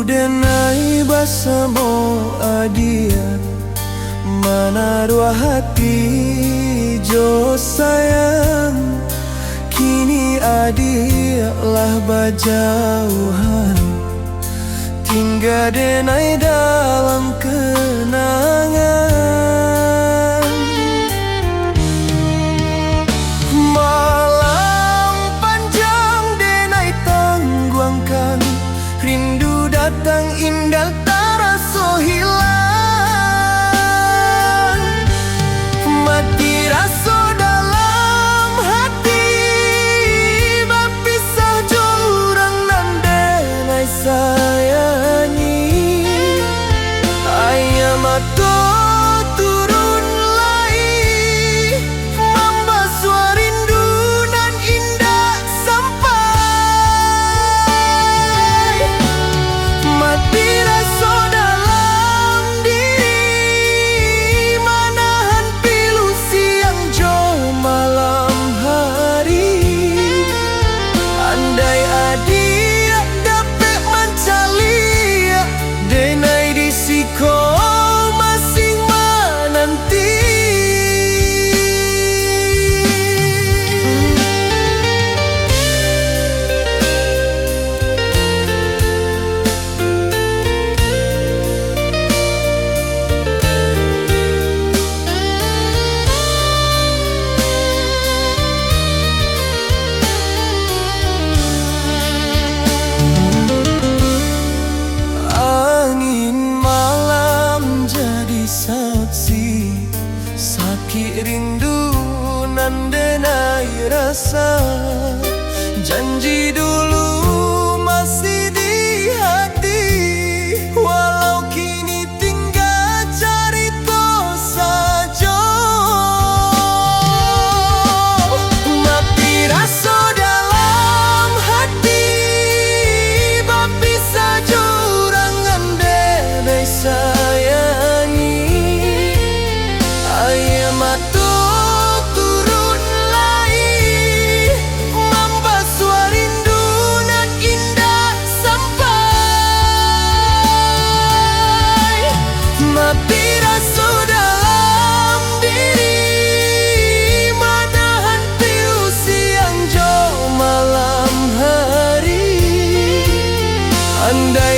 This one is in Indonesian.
denai bersama adia, mana dua hati jo sayang. Kini adia lah berjauhan, tinggal denai dalam kenangan. Malam panjang denai tangguangkan, rindu datang indah terasa hilang. Mati rasa dalam hati, berpisah jurang nan denai sayangi. Ayah mata turun lai, membasuh rindu nan indah sampai. Mati rasa dalam diri, manahan pilu siang jo malam hari. Andai adia dapat mencari, denai disiko masing menanti. Sakit rindu nan denai rasa, janji dulu masih di hati. Walau kini tinggal cerita saja, mati rasa dalam hati, berpisah jurangan denai sayangi. Ayah mata turun lai, membasuh rindu nan indah sampai. Mati rasa dalam diri, manahan pilu siang jo malam hari. Andai